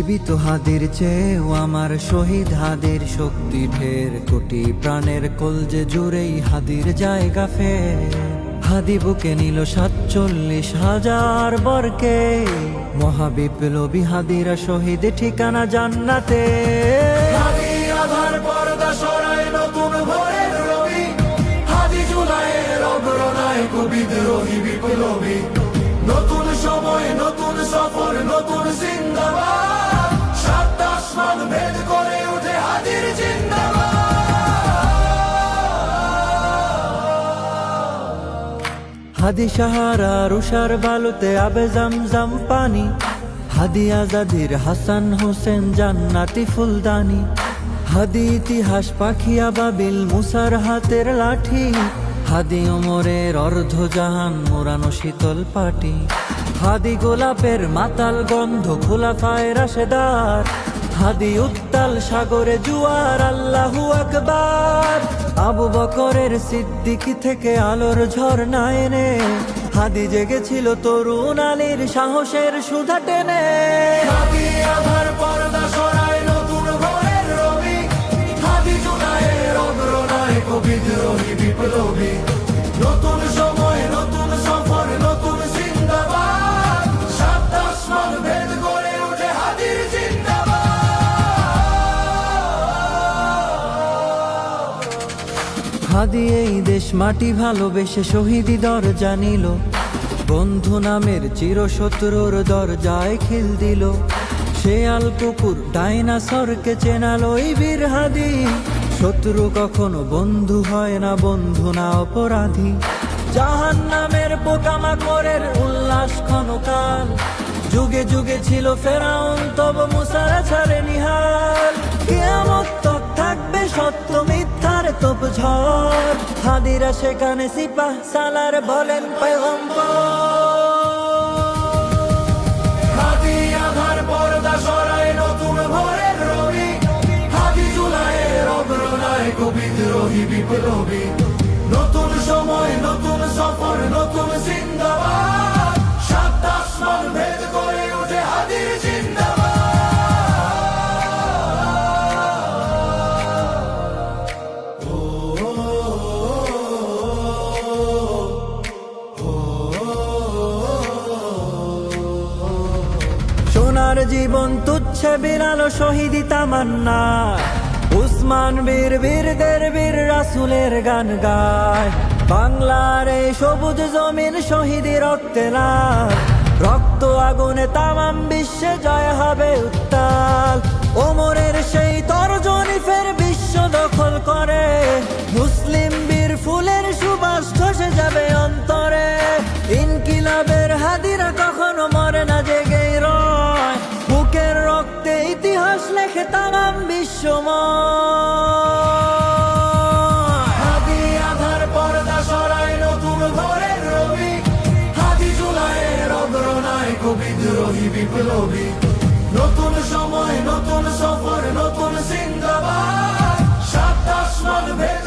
জীবিত হাদির চেয়েও আমার শহীদ হাদির শক্তি ঢের, কোটি প্রাণের কলজে জুড়েই হাদির জায়গা ফের। হাদি বুকে নিল 47,000 বরকে, মহাবিপ্লবী হাদিরা শহীদ ঠিকানা জান্নাতে। হাদি আধার পর্দা সরায় নতুন ভোরের রবি, হাদি জুলাইয়ের অগ্রনায়ক বিদ্রোহী বিপ্লবী। নতুন সময় নতুন সফর নতুন জিন্দাবাদ, 7 আসমান ভেদ করে উঠে হাদির জিন্দাবাদ। হাদি সাহারার উষার বালুতে আবে জামজাম পানি, হাদি আজাদির হাসান হোসেন জান্নাতি ফুলদানি। হাদি ইতিহাস পাখি আবাবিল মুসার হাতের লাঠি, হাদি ওমরের অর্ধজাহান মোরানো শীতল পাটি। হাদি গোলাপের মাতাল গন্ধ খোলাফায়ে রাশেদার, হাদি উত্তাল সাগরে জুয়ার আল্লাহু আকবার। আবু বকরের সিদ্দিকী থেকে আলোর ঝর্ণা এনে, হাদি জেগেছিল তরুণ আলীর সাহসের সুধা টেনে। হাদি আধার পর্দা সরায় নতুন ভোরের রবি, হাদি জুলাইয়ের অগ্রনায়ক বিদ্রোহী বিপ্লবী। নতুন সময় নতুন সফর নতুন জিন্দাবাদ, 7 আসমান ভেদ করে উঠে হাদির জিন্দাবাদ। হাদি এই দেশ মাটি ভালোবেসে শহীদি দরজা নিল, বন্ধু নামের চিরশত্রুর দরজায় খিল দিল। শেয়াল কুকুর ডাইনাসরকে চেনালো এই বীর হাদি, শত্রু কখনো বন্ধু হয় না, বন্ধু না অপরাধী। জাহান্নামের পোকামাকড়ের উল্লাস ক্ষণকাল, যুগে যুগে ছিল ফেরাউন তব মুসারা ছাড়ে নিহাল। কিয়ামত তক থাকবে সত্য মিথ্যার তোপ ঝড়, হাদিরা সেখানে সিপাহ সালার বলেন পয়গম্বর। হাদি আধার পর্দা সরায় নতুন ভোরের রবি, হাদি জুলাইয়ের অগ্রনায়ক বিদ্রোহী বিপ্লবী। নতুন সময় নতুন সফর নতুন জিন্দাবাদ, 7 আসমান ভেদ করে উঠে হাদির জিন্দাবাদ। সোনার জীবন তুচ্ছে বিরালো শহীদি তামান্না, উসমান বীর বীরদের বীর রাসূলের গান গায়। বাংলার এই সবুজ জমিন শহীদি রক্তে লাল, রক্ত আগুনে তামাম বিশ্বে জয় হবে উত্তাল। ওমরের সেই তর্জনী ফের বিশ্ব দখল করে, মুসলিম বীর ফুলের সুবাস ধসে যাবে অন্তরে। ইনকিলাবের হাদিরা কখনো মরে না, জেগেই রয়, বুকের রক্তে ইতিহাস লেখে তামাম বিশ্বময়। হাদি আধার পর্দা সরায় নতুন ভোরের রবি, হাদি জুলাইয়ের অগ্রনায়ক বিদ্রোহী বিপ্লবী। নতুন সময় নতুন সফর নতুন জিন্দাবাদ, 7 আসমান ভেদ